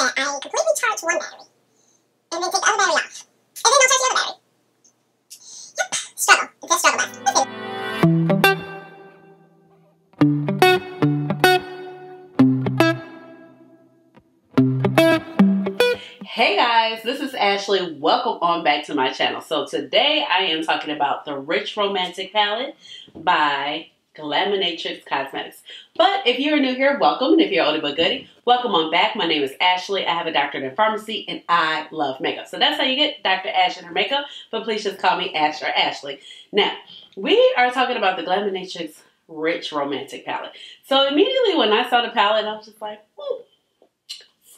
that I completely charge one battery and then take the other battery off. And then don't charge the other battery. Yep, struggle. It's a struggle life. Hey guys, this is Ashley. Welcome on back to my channel. So today I am talking about the Rich Romantic palette by Glaminatrix Cosmetics. But if you're new here, welcome. And if you're oldie but goodie, welcome on back. My name is Ashley. I have a doctorate in pharmacy and I love makeup. So that's how you get Dr. Ash in her makeup. But please just call me Ash or Ashley. Now, we are talking about the Glaminatrix Rich Romantic palette. So immediately when I saw the palette, I was just like,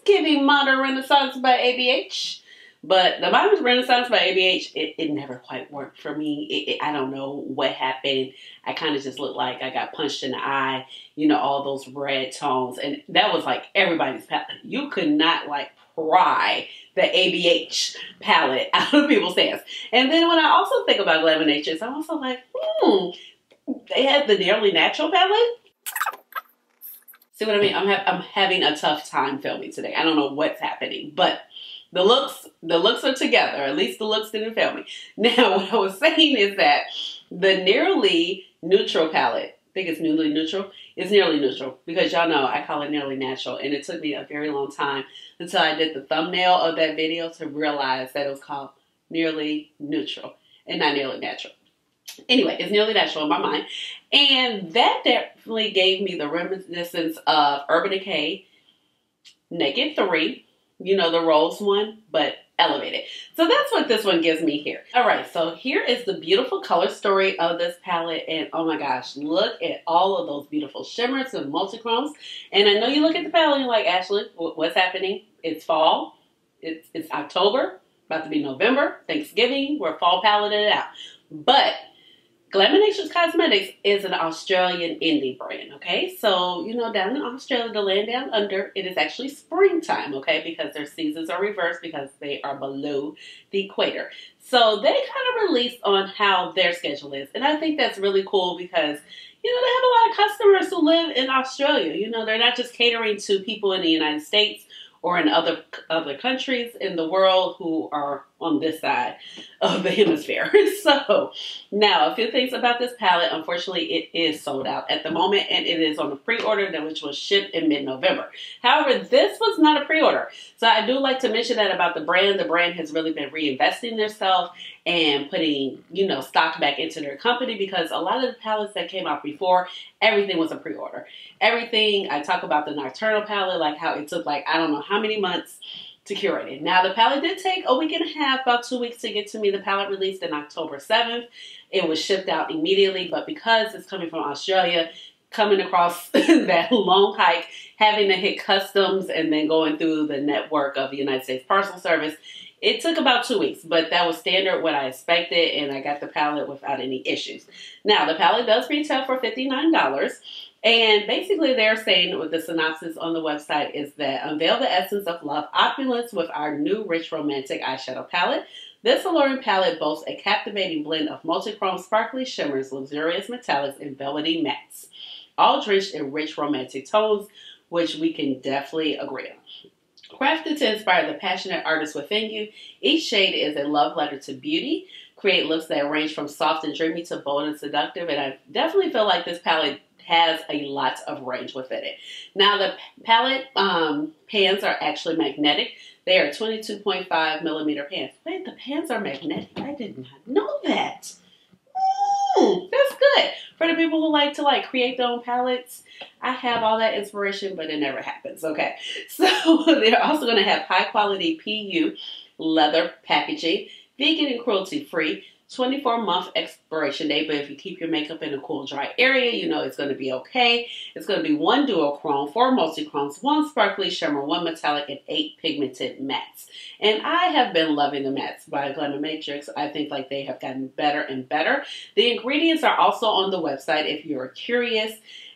giving Modern Renaissance by ABH. But the Modern Renaissance by ABH, it never quite worked for me. I don't know what happened. I kind of just looked like I got punched in the eye. You know, all those red tones. And that was like everybody's palette. You could not like pry the ABH palette out of people's hands. And then when I also think about Glaminatrix, I'm also like, they had the Nearly Natural palette. See what I mean? I'm having a tough time filming today. I don't know what's happening, but the looks are together. At least the looks didn't fail me. Now, what I was saying is that the Nearly Neutral palette, I think it's Nearly Neutral. It's Nearly Neutral because y'all know I call it Nearly Natural, and it took me a very long time until I did the thumbnail of that video to realize that it was called Nearly Neutral and not Nearly Natural. Anyway, it's Nearly Natural in my mind. And that definitely gave me the reminiscence of Urban Decay, Naked 3, you know, the Rose one, but elevated. So that's what this one gives me here. All right, so here is the beautiful color story of this palette. And oh my gosh, look at all of those beautiful shimmers and multichromes. And I know you look at the palette and you're like, Ashley, what's happening? It's fall. It's October, about to be November, Thanksgiving. We're fall paletted out. But Glaminatrix Cosmetics is an Australian indie brand, okay? So, you know, down in Australia, the land down under, it is actually springtime, okay? Because their seasons are reversed because they are below the equator. So they kind of released on how their schedule is. And I think that's really cool because, you know, they have a lot of customers who live in Australia. You know, they're not just catering to people in the United States or in other countries in the world who are on this side of the hemisphere. So, now a few things about this palette. Unfortunately, it is sold out at the moment, and it is on a pre-order which was shipped in mid-November. However, this was not a pre-order. So I do like to mention that about the brand. The brand has really been reinvesting themselves and putting, you know, stock back into their company because a lot of the palettes that came out before, everything was a pre-order. Everything, I talk about the Nocturnal palette, like how it took like, I don't know how many months to curate it. Now, the palette did take a week and a half, about 2 weeks to get to me. The palette released on October 7th. It was shipped out immediately, but because it's coming from Australia, coming across that long hike, having to hit customs and then going through the network of the United States Parcel Service, it took about 2 weeks, but that was standard what I expected, and I got the palette without any issues. Now, the palette does retail for $59. And basically they're saying with the synopsis on the website is that unveil the essence of love opulence with our new Rich Romantic eyeshadow palette. This alluring palette boasts a captivating blend of multichrome sparkly shimmers, luxurious metallics, and velvety mattes, all drenched in rich romantic tones, which we can definitely agree on. Crafted to inspire the passionate artist within you, each shade is a love letter to beauty. Create looks that range from soft and dreamy to bold and seductive, and I definitely feel like this palette has a lot of range within it. Now, the palette pans are actually magnetic. They are 22.5 millimeter pans. Wait, the pans are magnetic? I did not know that. That's good. For the people who like to create their own palettes, I have all that inspiration, but it never happens, okay? So they're also going to have high quality PU leather packaging, vegan and cruelty free, 24-month expiration date, but if you keep your makeup in a cool, dry area, you know it's going to be okay. It's going to be 1 duochrome, 4 multichromes, 1 sparkly shimmer, 1 metallic, and 8 pigmented mattes. And I have been loving the mattes by Glaminatrix. I think like they have gotten better and better. The ingredients are also on the website if you're curious.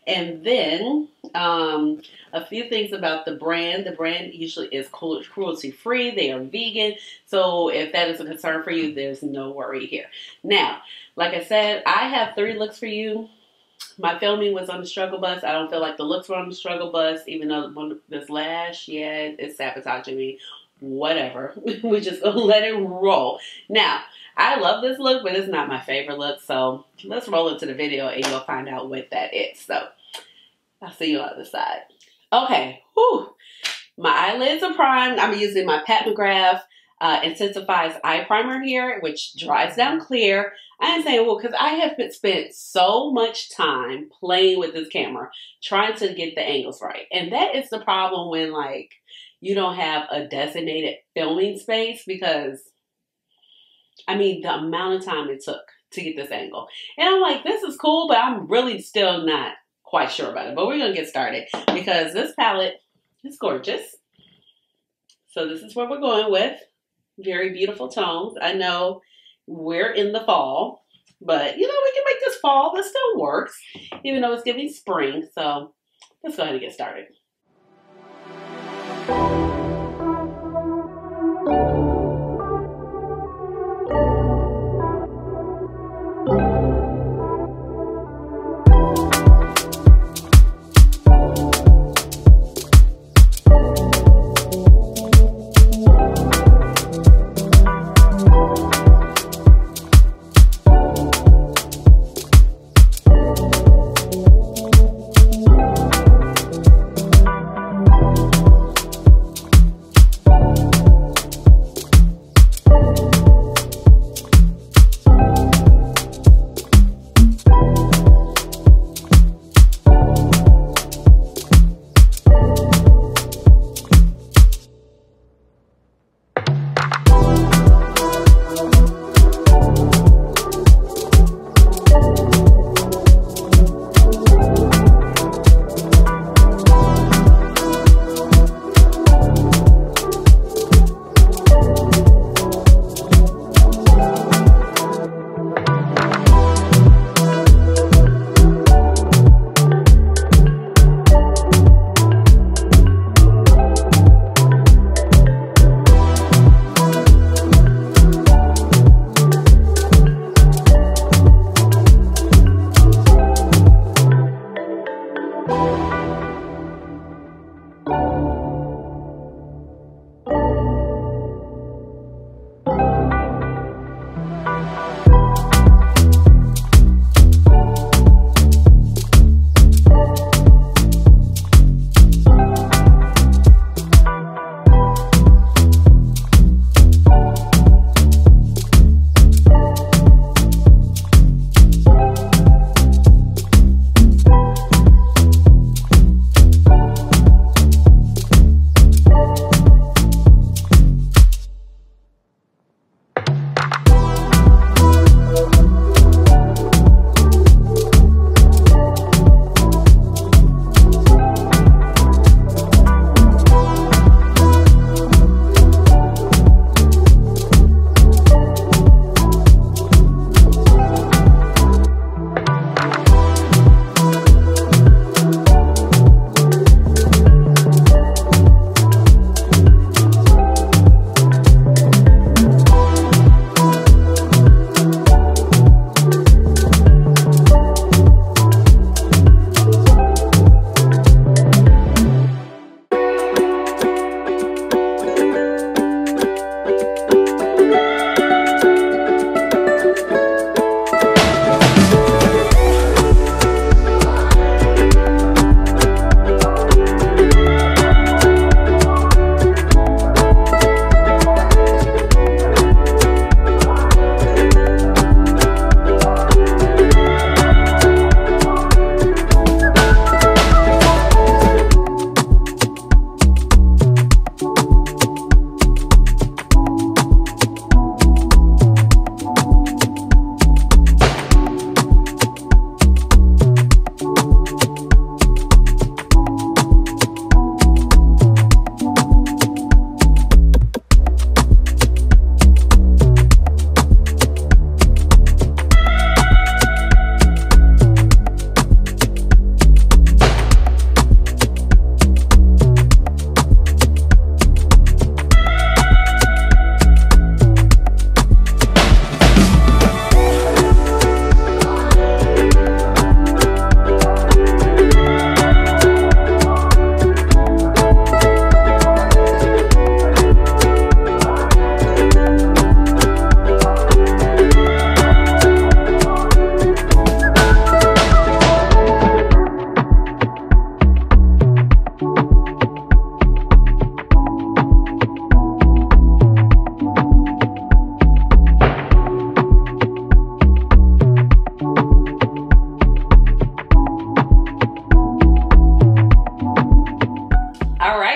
And then a few things about the brand. The brand usually is cruelty-free. They are vegan. So if that is a concern for you, there's no worry here. Now, like I said, I have 3 looks for you. my filming was on the struggle bus. I don't feel like the looks were on the struggle bus, even though this lash, yeah, it's sabotaging me. Whatever. We just gonna let it roll. Now, I love this look, but it's not my favorite look. So let's roll into the video and you'll find out what that is. So I'll see you on the other side. Okay. Whew. My eyelids are primed. I'm using my Pat McGrath Intensifies Eye Primer here, which dries down clear. I am saying, well, because I have spent so much time playing with this camera, trying to get the angles right. And that is the problem when, like, you don't have a designated filming space, because, I mean, the amount of time it took to get this angle. And I'm like, this is cool, but I'm really still not quite sure about it. But we're going to get started because this palette is gorgeous. So this is what we're going with. Very beautiful tones. I know we're in the fall, but, you know, we can make this fall. This still works, even though it's giving spring. So let's go ahead and get started.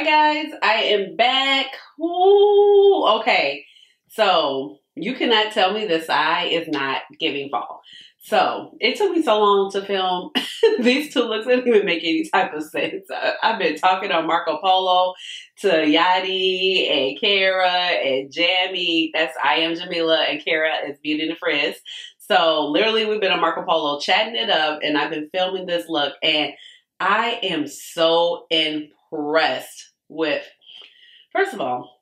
Alright guys, I am back. Ooh, okay. So, you cannot tell me this eye is not giving fall. So, it took me so long to film these two looks. It didn't even make any type of sense. I've been talking on Marco Polo to Yadi and Kara and Jamie. That's I Am Jamila, and Kara is Beauty and the Frizz. So, literally we've been on Marco Polo chatting it up, and I've been filming this look, and I am so impressed with, first of all,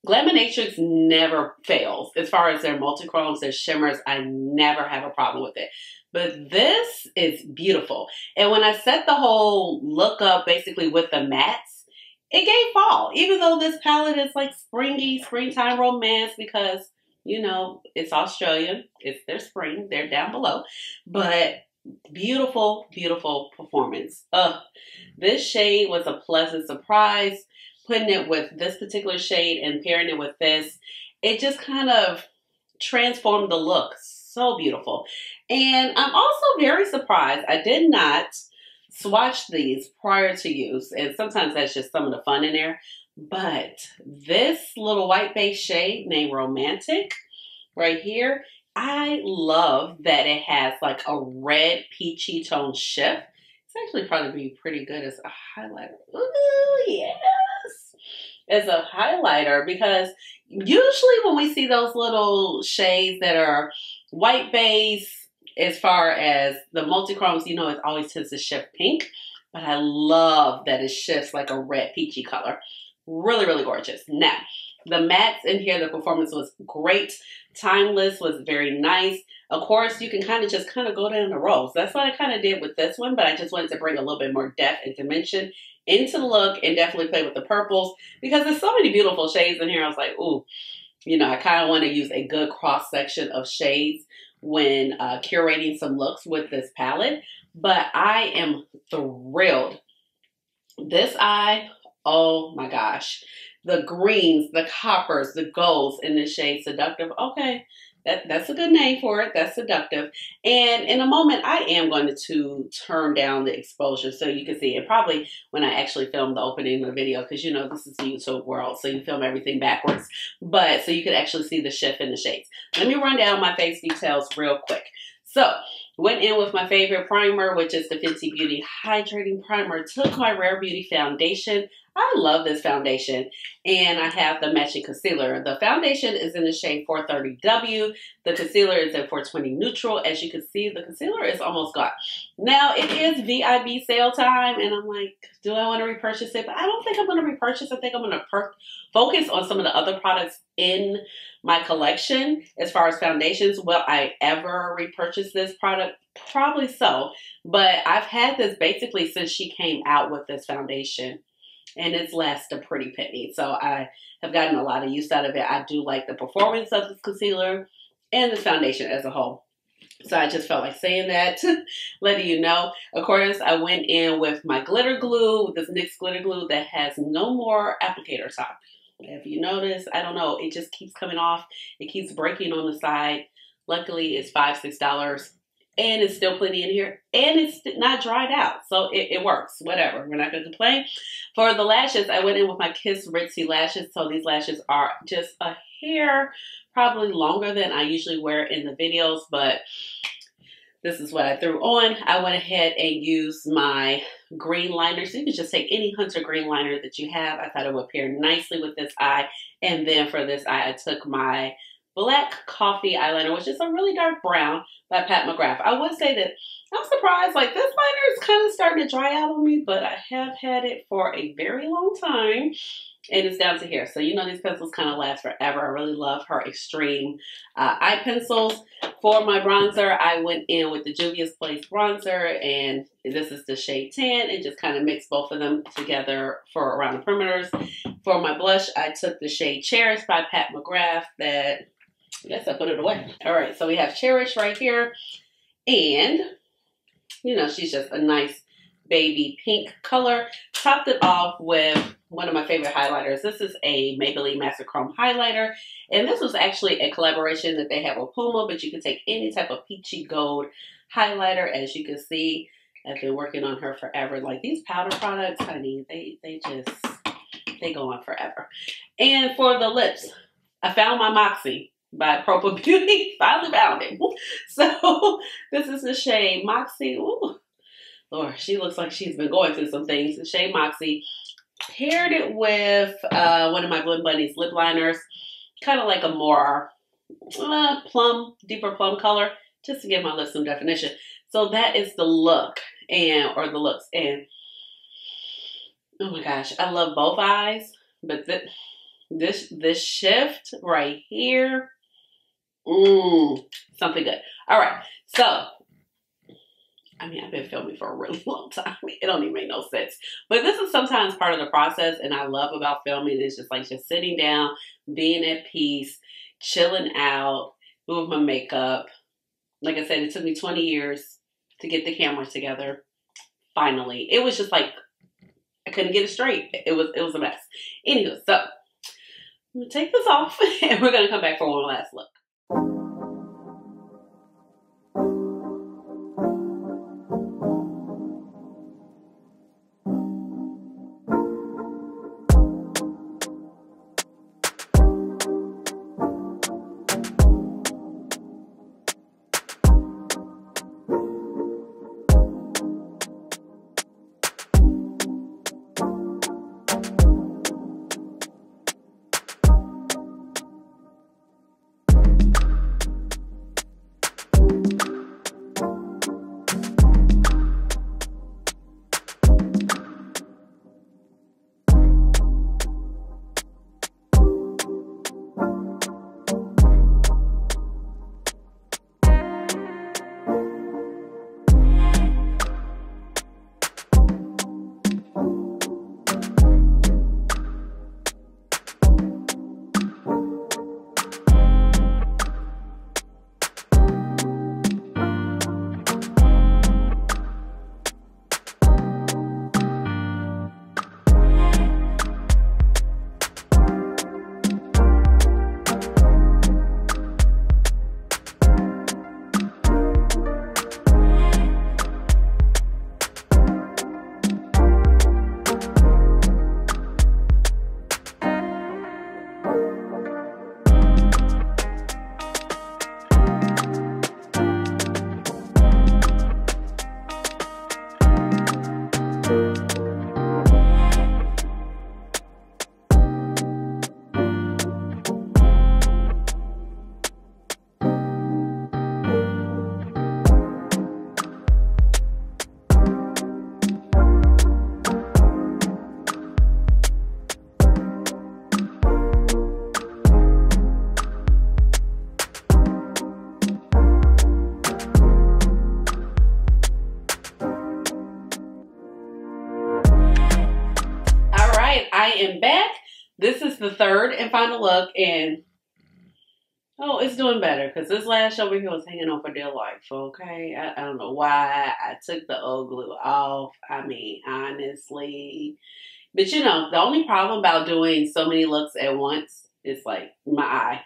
Glaminatrix never fails as far as their multi-chromes, their shimmers. I never have a problem with it. But this is beautiful. And when I set the whole look up basically with the mattes, it gave fall. Even though this palette is like springy, springtime romance because, you know, it's Australian. It's their spring. They're down below. But beautiful, beautiful performance. This shade was a pleasant surprise. Putting it with this particular shade and pairing it with this, it just kind of transformed the look. So beautiful. And I'm also very surprised. I did not swatch these prior to use, and sometimes that's just some of the fun in there. But this little white base shade named Romantic right here, I love that it has like a red peachy tone shift. It's actually probably be pretty good as a highlighter. Ooh, yes. As a highlighter, because usually when we see those little shades that are white base, as far as the multi-chromes, you know, it always tends to shift pink. But I love that it shifts like a red peachy color. Really, really gorgeous. Now, the mattes in here, the performance was great. Timeless was very nice. Of course, you can kind of go down the rows. That's what I kind of did with this one, but I just wanted to bring a little bit more depth and dimension into the look and definitely play with the purples because there's so many beautiful shades in here. I was like, ooh, you know, I kind of want to use a good cross section of shades when curating some looks with this palette. But I am thrilled. This eye, oh my gosh. The greens, the coppers, the golds in this shade Seductive. Okay, that's a good name for it. That's Seductive. And in a moment, I am going to turn down the exposure so you can see it. Probably when I actually film the opening of the video, because you know this is the YouTube world, so you film everything backwards. But so you can actually see the shift in the shades. Let me run down my face details real quick. So, went in with my favorite primer, which is the Fenty Beauty Hydrating Primer. Took my Rare Beauty foundation. I love this foundation. And I have the matching concealer. The foundation is in the shade 430W. The concealer is in 420 Neutral. As you can see, the concealer is almost gone. Now, it is VIB sale time. And I'm like, do I want to repurchase it? But I don't think I'm going to repurchase. I think I'm going to focus on some of the other products in my collection as far as foundations. Will I ever repurchase this product? Probably so. But I've had this basically since she came out with this foundation. And it's lasted a pretty penny. So I have gotten a lot of use out of it. I do like the performance of this concealer and this foundation as a whole. So I just felt like saying that, letting you know. Of course, I went in with my glitter glue, this NYX glitter glue that has no more applicator top. If you notice, I don't know, it just keeps coming off. It keeps breaking on the side. Luckily, it's $5, $6. And it's still plenty in here. And it's not dried out. So it works. Whatever. We're not going to complain. For the lashes, I went in with my Kiss Ritzy lashes. So these lashes are just a hair probably longer than I usually wear in the videos. But this is what I threw on. I went ahead and used my green liner. So you can just take any Hunter green liner that you have. I thought it would pair nicely with this eye. And then for this eye, I took my Black Coffee eyeliner, which is a really dark brown by Pat McGrath. I would say that I'm surprised, like this liner is kind of starting to dry out on me, but I have had it for a very long time and it's down to here. So you know these pencils kind of last forever. I really love her extreme eye pencils. For my bronzer, I went in with the Juvia's Place bronzer, and this is the shade Tan, and just kind of mixed both of them together for around the perimeters. For my blush, I took the shade Cherish by Pat McGrath that, I guess I put it away. All right, so we have Cherish right here. And, you know, she's just a nice baby pink color. Topped it off with one of my favorite highlighters. This is a Maybelline Master Chrome highlighter. And this was actually a collaboration that they have with Puma, but you can take any type of peachy gold highlighter, as you can see. I've been working on her forever. Like these powder products, honey, they go on forever. And for the lips, I found my Moxie by Propa Beauty. Finally found it. So this is the shade Moxie. Ooh, Lord, she looks like she's been going through some things. The shade Moxie. Paired it with one of my Blend Bunnies lip liners. Kind of like a more deeper plum color. Just to give my lips some definition. So that is the look or the looks. And oh my gosh, I love both eyes. But this shift right here, something good. All right, so I mean, I've been filming for a really long time. It don't even make no sense. But this is sometimes part of the process, and I love about filming is just like just sitting down, being at peace, chilling out, doing my makeup. Like I said, it took me 20 years to get the camera together. Finally, it was just like I couldn't get it straight. It was a mess. Anywho, so I'm gonna take this off, and we're gonna come back for one last look. I am back. This is the third and final look, and oh, it's doing better because this lash over here was hanging on for dear life, okay? I don't know why I took the old glue off. I mean, honestly. But you know, the only problem about doing so many looks at once is like my eye.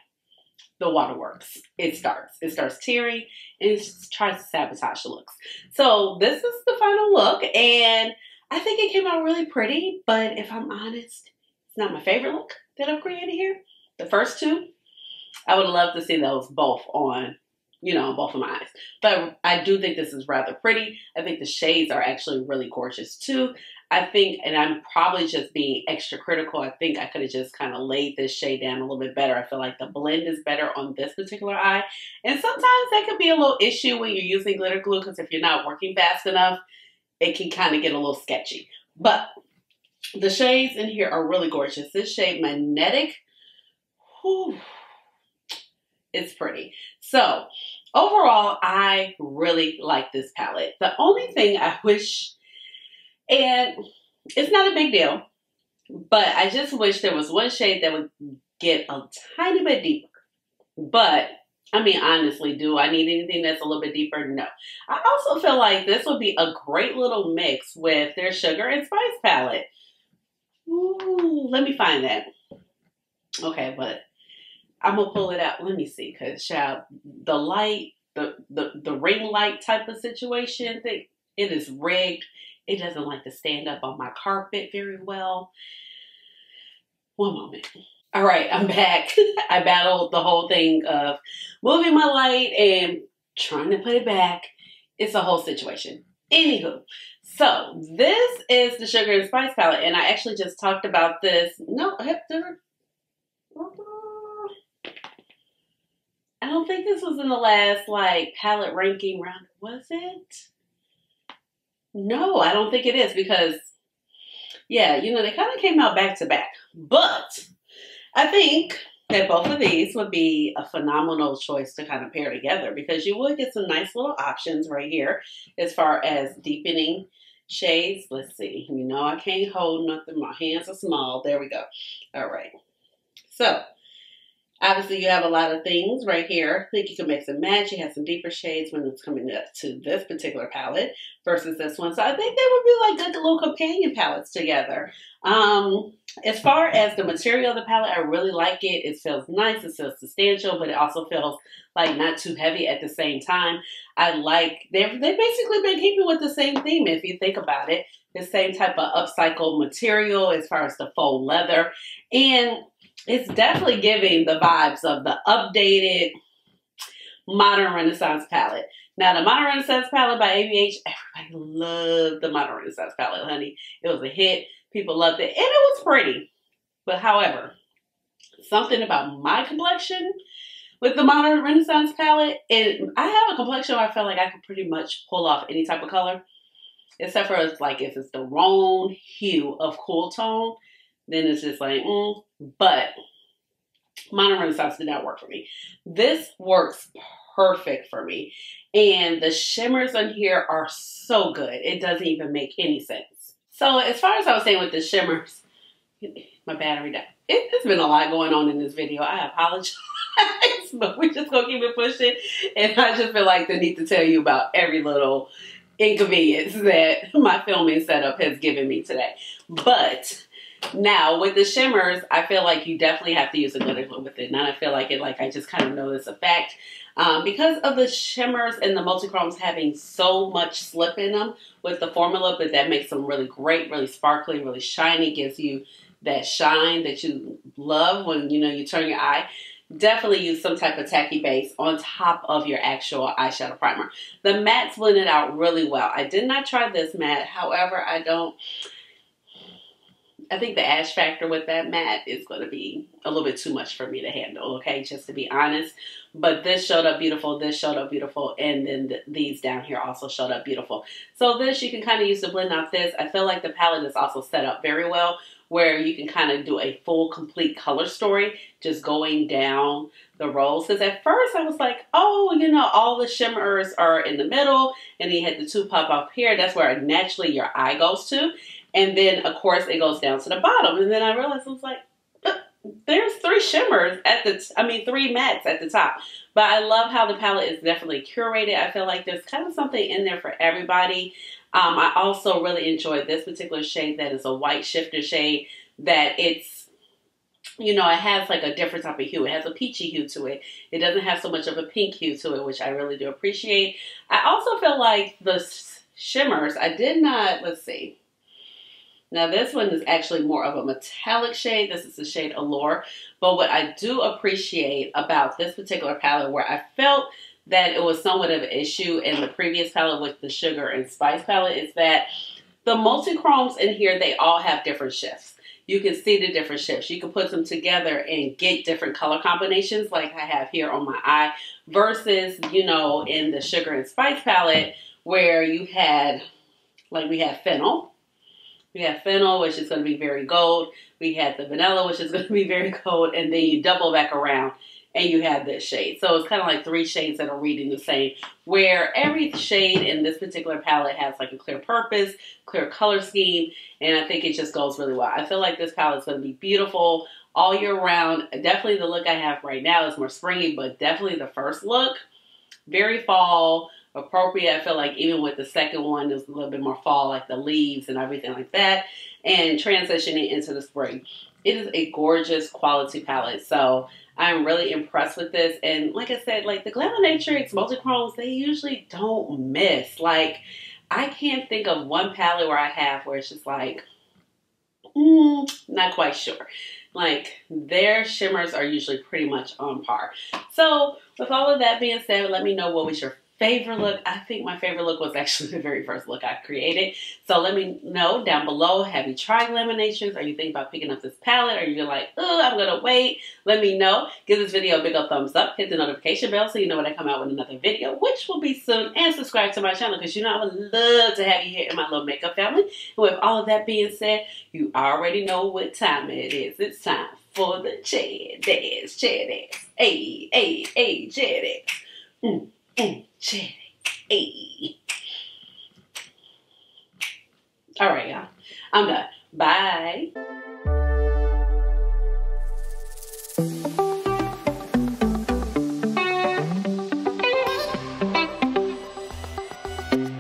The waterworks. It starts tearing and it tries to sabotage the looks. So this is the final look, and I think it came out really pretty, but if I'm honest, it's not my favorite look that I've created here. The first two, I would love to see those both on, you know, both of my eyes. But I do think this is rather pretty. I think the shades are actually really gorgeous too. I think, and I'm probably just being extra critical, I think I could have just kind of laid this shade down a little bit better. I feel like the blend is better on this particular eye. And sometimes that could be a little issue when you're using glitter glue, because if you're not working fast enough, it can kind of get a little sketchy. But the shades in here are really gorgeous. This shade, Magnetic, whew, it's pretty. So overall, I really like this palette. The only thing I wish, and it's not a big deal, but I just wish there was one shade that would get a tiny bit deeper. But I mean, honestly, do I need anything that's a little bit deeper? No. I also feel like this would be a great little mix with their Sugar and Spice palette. Ooh, let me find that. Okay, but I'm going to pull it out. Let me see, because, child, the light, the ring light type of situation thing, It is rigged. It doesn't like to stand up on my carpet very well. One moment. All right, I'm back. I battled the whole thing of moving my light and trying to put it back. It's a whole situation. Anywho, so this is the Sugar and Spice palette, and I actually just talked about this. No, I don't think this was in the last like palette ranking round. Was it? No, I don't think it is because, yeah, you know, they kind of came out back to back. But I think that both of these would be a phenomenal choice to kind of pair together because you would get some nice little options right here as far as deepening shades. Let's see. You know, I can't hold nothing. My hands are small. There we go. All right. So obviously, you have a lot of things right here. I think you can mix and match. You have some deeper shades when it's coming up to this particular palette versus this one. So I think they would be like good little companion palettes together. As far as the material of the palette, I really like it. It feels nice. It feels substantial, but it also feels like not too heavy at the same time. I like, they've basically been keeping with the same theme if you think about it. The same type of upcycled material as far as the faux leather. And it's definitely giving the vibes of the updated Modern Renaissance palette. Now, the Modern Renaissance palette by ABH, everybody loved the Modern Renaissance palette, honey. It was a hit. People loved it. And it was pretty. But however, something about my complexion with the Modern Renaissance palette, and I have a complexion where I feel like I can pretty much pull off any type of color. Except for it's like if it's the wrong hue of cool tone, then it's just like, But Modern Renaissance did not work for me. This works perfect for me. And the shimmers on here are so good. It doesn't even make any sense. So as far as I was saying with the shimmers, my battery died. It's been a lot going on in this video. I apologize. But we're just going to keep it pushing. And I just feel like the need to tell you about every little inconvenience that my filming setup has given me today. But now with the shimmers, I feel like you definitely have to use a glitter glue with it. And I feel like I just kind of know this a fact. Because of the shimmers and the multi-chromes having so much slip in them with the formula, but that makes them really great, really sparkly, really shiny, gives you that shine that you love when, you know, you turn your eye. Definitely use some type of tacky base on top of your actual eyeshadow primer. The mattes blend it out really well. I did not try this matte. However, I think the ash factor with that matte is going to be a little bit too much for me to handle, okay, just to be honest. But this showed up beautiful, this showed up beautiful, and then these down here also showed up beautiful. So this you can kind of use to blend out this. I feel like the palette is also set up very well where you can kind of do a full, complete color story just going down the rows. Because at first I was like, oh, you know, all the shimmers are in the middle, and then you had the two pop up here. That's where naturally your eye goes to. And then, of course, it goes down to the bottom. And then I realized, I was like, there's three shimmers at three mattes at the top. But I love how the palette is definitely curated. I feel like there's kind of something in there for everybody. I also really enjoyed this particular shade that is a white shifter shade that it's, you know, it has like a different type of hue. It has a peachy hue to it. It doesn't have so much of a pink hue to it, which I really do appreciate. I also feel like the shimmers, I did not, let's see. Now this one is actually more of a metallic shade. This is the shade Allure. But what I do appreciate about this particular palette, where I felt that it was somewhat of an issue in the previous palette with the Sugar and Spice palette, is that the multi-chromes in here, they all have different shifts. You can see the different shifts. You can put them together and get different color combinations like I have here on my eye versus, you know, in the Sugar and Spice palette where you had, like we have fennel. We have fennel, which is going to be very gold. We had the vanilla, which is going to be very gold. And then you double back around and you have this shade. So it's kind of like three shades that are reading the same, where every shade in this particular palette has like a clear purpose, clear color scheme. And I think it just goes really well. I feel like this palette is going to be beautiful all year round. Definitely the look I have right now is more springy, but definitely the first look, very fall appropriate. I feel like even with the second one, there's a little bit more fall, like the leaves and everything like that, and transitioning into the spring. It is a gorgeous quality palette, so I'm really impressed with this. And like I said, like the Glaminatrix multi-chromes, they usually don't miss. Like, I can't think of one palette where I have where it's just like, not quite sure. Like, their shimmers are usually pretty much on par. So, with all of that being said, let me know what was your favorite look. I think my favorite look was actually the very first look I created. So let me know down below. Have you tried Glaminatrix? Are you thinking about picking up this palette? Or you're like, oh, I'm going to wait? Let me know. Give this video a big old thumbs up. Hit the notification bell so you know when I come out with another video, which will be soon. And subscribe to my channel because you know I would love to have you here in my little makeup family. And with all of that being said, you already know what time it is. It's time for the chair dance. Chair dance. Hey, hey, hey, chair dance. Chair dance. Hey. All right, y'all. I'm done. Bye.